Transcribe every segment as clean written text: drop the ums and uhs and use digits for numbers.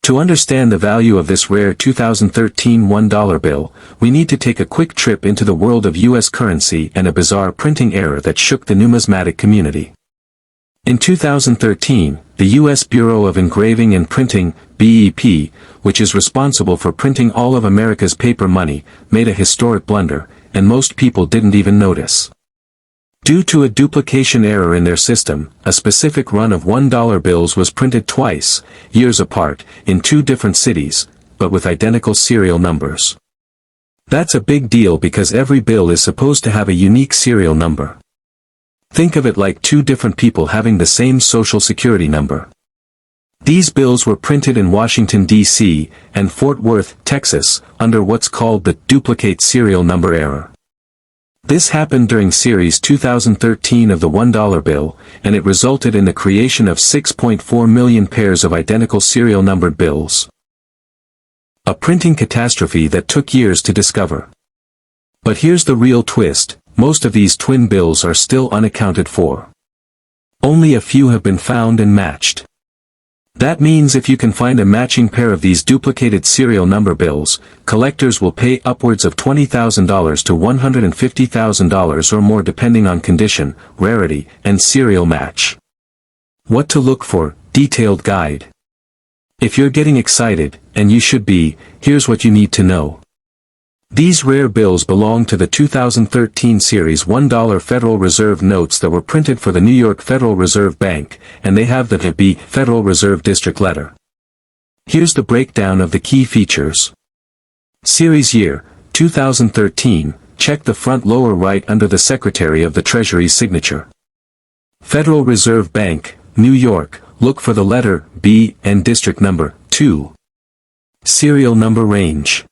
To understand the value of this rare 2013 $1 bill, we need to take a quick trip into the world of U.S. currency and a bizarre printing error that shook the numismatic community. In 2013, the U.S. Bureau of Engraving and Printing, BEP, which is responsible for printing all of America's paper money, made a historic blunder, and most people didn't even notice. Due to a duplication error in their system, a specific run of $1 bills was printed twice, years apart, in two different cities, but with identical serial numbers. That's a big deal because every bill is supposed to have a unique serial number. Think of it like two different people having the same social security number. These bills were printed in Washington, D.C., and Fort Worth, Texas, under what's called the duplicate serial number error. This happened during Series 2013 of the $1 bill, and it resulted in the creation of 6.4 million pairs of identical serial numbered bills. A printing catastrophe that took years to discover. But here's the real twist, most of these twin bills are still unaccounted for. Only a few have been found and matched. That means if you can find a matching pair of these duplicated serial number bills, collectors will pay upwards of $20,000 to $150,000 or more depending on condition, rarity, and serial match. What to look for, detailed guide. If you're getting excited, and you should be, here's what you need to know. These rare bills belong to the 2013 series $1 Federal Reserve notes that were printed for the New York Federal Reserve Bank, and they have the VB Federal Reserve District letter. Here's the breakdown of the key features. Series year, 2013, check the front lower right under the Secretary of the Treasury's signature. Federal Reserve Bank, New York, look for the letter B and district number 2. Serial number range.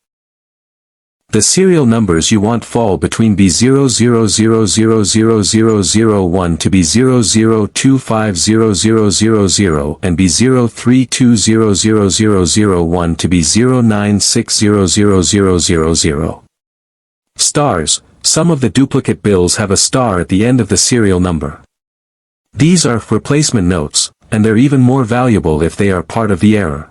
The serial numbers you want fall between B00000001 to B00250000 and B03200001 to B09600000. Stars. Some of the duplicate bills have a star at the end of the serial number. These are replacement notes, and they're even more valuable if they are part of the error.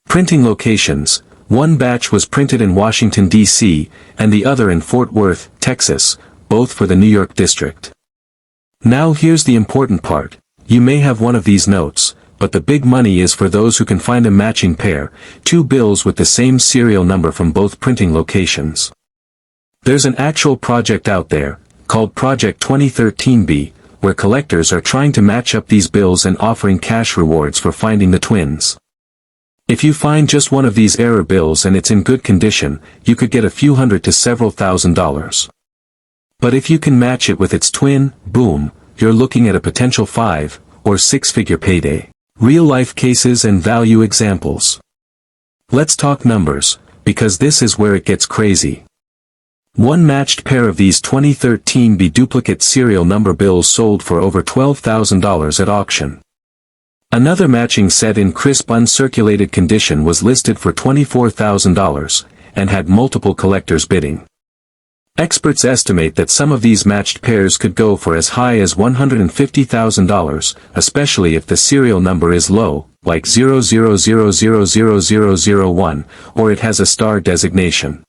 Printing locations. One batch was printed in Washington, D.C., and the other in Fort Worth, Texas, both for the New York district. Now here's the important part. You may have one of these notes, but the big money is for those who can find a matching pair, two bills with the same serial number from both printing locations. There's an actual project out there, called Project 2013B, where collectors are trying to match up these bills and offering cash rewards for finding the twins. If you find just one of these error bills and it's in good condition, you could get a few hundred to several $1,000s. But if you can match it with its twin, boom, you're looking at a potential 5- or 6-figure payday. Real-life cases and value examples. Let's talk numbers, because this is where it gets crazy. One matched pair of these 2013 B duplicate serial number bills sold for over $12,000 at auction. Another matching set in crisp uncirculated condition was listed for $24,000, and had multiple collectors bidding. Experts estimate that some of these matched pairs could go for as high as $150,000, especially if the serial number is low, like 00000001, or it has a star designation.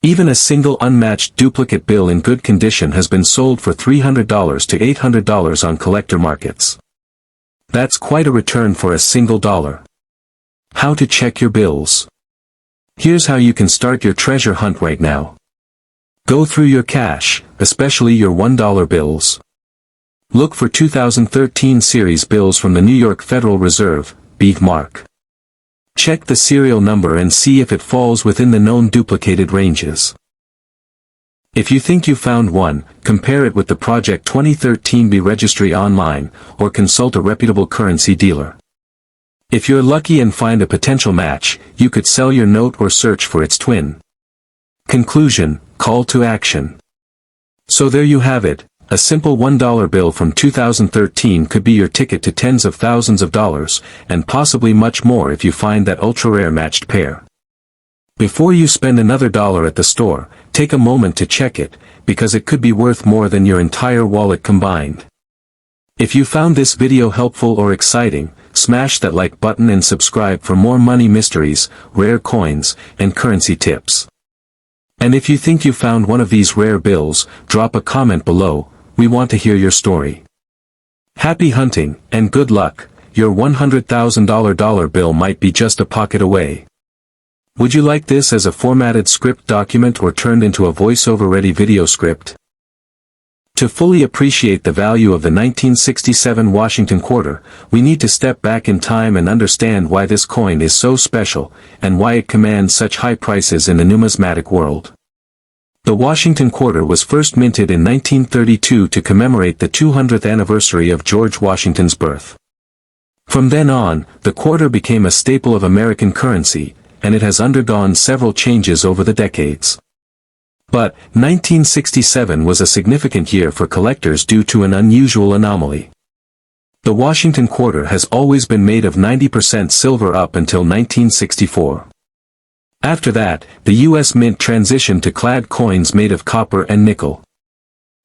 Even a single unmatched duplicate bill in good condition has been sold for $300 to $800 on collector markets. That's quite a return for a single dollar. How to check your bills. Here's how you can start your treasure hunt right now. Go through your cash, especially your $1 bills. Look for 2013 series bills from the New York Federal Reserve, BEP mark. Check the serial number and see if it falls within the known duplicated ranges. If you think you found one, compare it with the Project 2013 B registry online, or consult a reputable currency dealer. If you're lucky and find a potential match, you could sell your note or search for its twin. Conclusion, call to action. So there you have it, a simple $1 bill from 2013 could be your ticket to tens of thousands of dollars, and possibly much more if you find that ultra-rare matched pair. Before you spend another dollar at the store, take a moment to check it, because it could be worth more than your entire wallet combined. If you found this video helpful or exciting, smash that like button and subscribe for more money mysteries, rare coins, and currency tips. And if you think you found one of these rare bills, drop a comment below. We want to hear your story. Happy hunting, and good luck. Your $100,000 dollar bill might be just a pocket away. Would you like this as a formatted script document or turned into a voiceover-ready video script? To fully appreciate the value of the 1967 Washington quarter, we need to step back in time and understand why this coin is so special, and why it commands such high prices in the numismatic world. The Washington quarter was first minted in 1932 to commemorate the 200th anniversary of George Washington's birth. From then on, the quarter became a staple of American currency, and it has undergone several changes over the decades. But, 1967 was a significant year for collectors due to an unusual anomaly. The Washington quarter has always been made of 90% silver up until 1964. After that, the U.S. Mint transitioned to clad coins made of copper and nickel.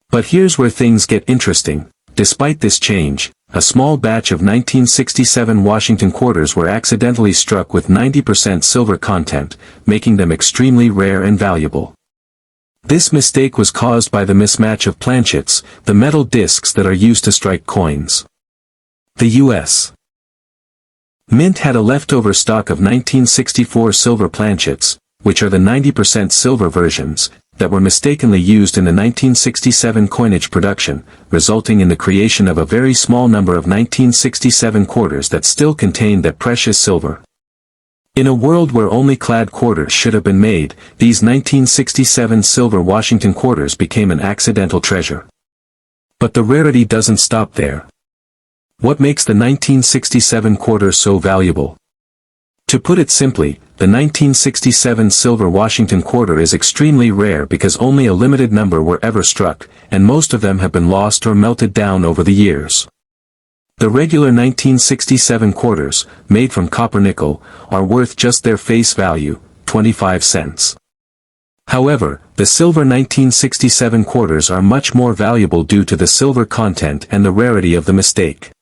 But here's where things get interesting. Despite this change, a small batch of 1967 Washington quarters were accidentally struck with 90% silver content, making them extremely rare and valuable. This mistake was caused by the mismatch of planchets, the metal discs that are used to strike coins. The U.S. Mint had a leftover stock of 1964 silver planchets, which are the 90% silver versions, that were mistakenly used in the 1967 coinage production, resulting in the creation of a very small number of 1967 quarters that still contained that precious silver. In a world where only clad quarters should have been made, these 1967 silver Washington quarters became an accidental treasure. But the rarity doesn't stop there. What makes the 1967 quarter so valuable? To put it simply, the 1967 silver Washington quarter is extremely rare because only a limited number were ever struck, and most of them have been lost or melted down over the years. The regular 1967 quarters, made from copper-nickel, are worth just their face value, 25 cents. However, the silver 1967 quarters are much more valuable due to the silver content and the rarity of the mistake.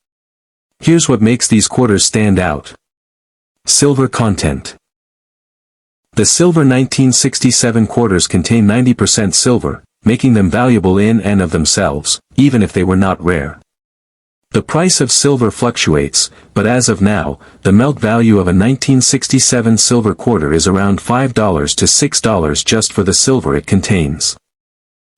Here's what makes these quarters stand out. Silver content. The silver 1967 quarters contain 90% silver, making them valuable in and of themselves, even if they were not rare. The price of silver fluctuates, but as of now, the melt value of a 1967 silver quarter is around $5 to $6 just for the silver it contains.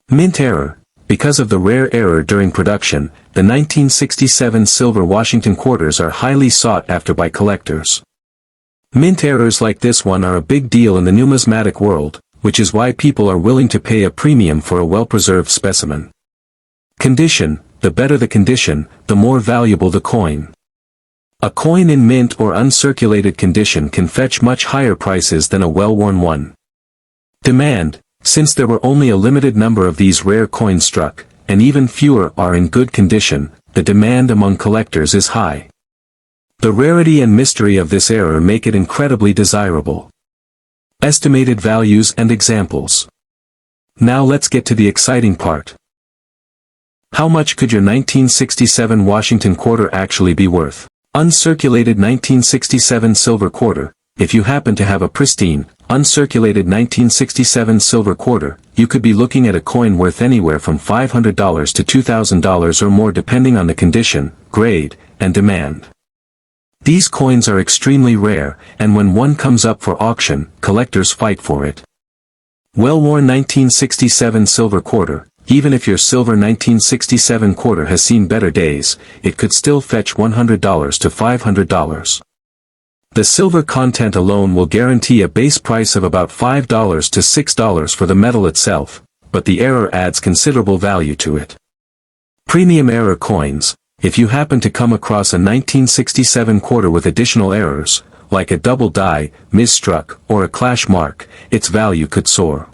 Mint error. Because of the rare error during production, the 1967 silver Washington quarters are highly sought after by collectors. Mint errors like this one are a big deal in the numismatic world, which is why people are willing to pay a premium for a well-preserved specimen. Condition. The better the condition, the more valuable the coin. A coin in mint or uncirculated condition can fetch much higher prices than a well-worn one. Demand. Since there were only a limited number of these rare coins struck, and even fewer are in good condition, the demand among collectors is high. The rarity and mystery of this error make it incredibly desirable. Estimated values and examples. Now let's get to the exciting part. How much could your 1967 Washington quarter actually be worth? Uncirculated 1967 silver quarter. If you happen to have a pristine, uncirculated 1967 silver quarter, you could be looking at a coin worth anywhere from $500 to $2,000 or more depending on the condition, grade, and demand. These coins are extremely rare, and when one comes up for auction, collectors fight for it. Well-worn 1967 silver quarter. Even if your silver 1967 quarter has seen better days, it could still fetch $100 to $500. The silver content alone will guarantee a base price of about $5 to $6 for the metal itself, but the error adds considerable value to it. Premium error coins. If you happen to come across a 1967 quarter with additional errors, like a double die, misstruck, or a clash mark, its value could soar.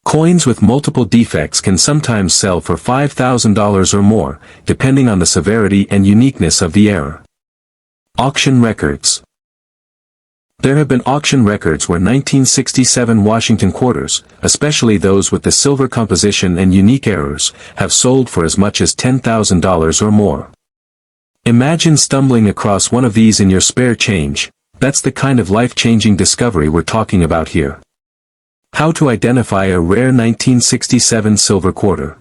Coins with multiple defects can sometimes sell for $5,000 or more, depending on the severity and uniqueness of the error. Auction records. There have been auction records where 1967 Washington quarters, especially those with the silver composition and unique errors, have sold for as much as $10,000 or more. Imagine stumbling across one of these in your spare change. That's the kind of life-changing discovery we're talking about here. How to identify a rare 1967 silver quarter.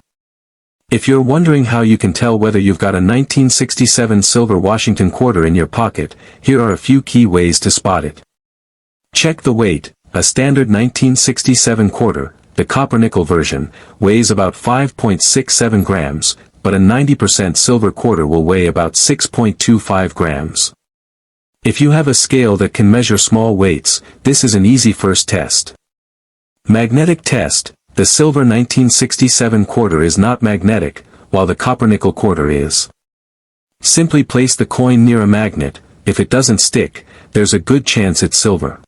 If you're wondering how you can tell whether you've got a 1967 silver Washington quarter in your pocket, here are a few key ways to spot it. Check the weight. A standard 1967 quarter, the copper-nickel version, weighs about 5.67 grams, but a 90% silver quarter will weigh about 6.25 grams. If you have a scale that can measure small weights, this is an easy first test. Magnetic test. The silver 1967 quarter is not magnetic, while the copper-nickel quarter is. Simply place the coin near a magnet. If it doesn't stick, there's a good chance it's silver.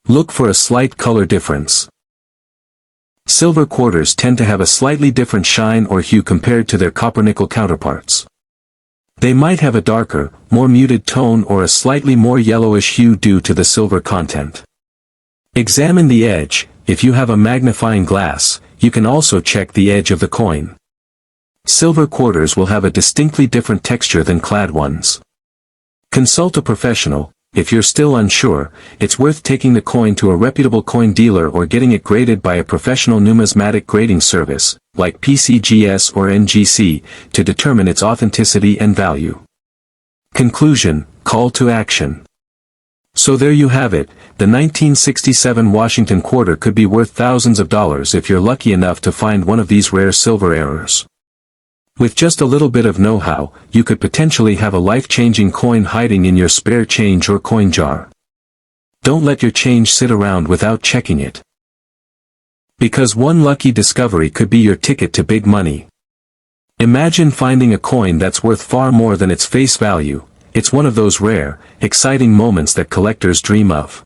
Look for a slight color difference. Silver quarters tend to have a slightly different shine or hue compared to their copper-nickel counterparts. They might have a darker, more muted tone or a slightly more yellowish hue due to the silver content. Examine the edge. If you have a magnifying glass, you can also check the edge of the coin. Silver quarters will have a distinctly different texture than clad ones. Consult a professional. If you're still unsure, it's worth taking the coin to a reputable coin dealer or getting it graded by a professional numismatic grading service, like PCGS or NGC, to determine its authenticity and value. Conclusion, call to action. So there you have it, the 1967 Washington quarter could be worth thousands of dollars if you're lucky enough to find one of these rare silver errors. With just a little bit of know-how, you could potentially have a life-changing coin hiding in your spare change or coin jar. Don't let your change sit around without checking it. Because one lucky discovery could be your ticket to big money. Imagine finding a coin that's worth far more than its face value. It's one of those rare, exciting moments that collectors dream of.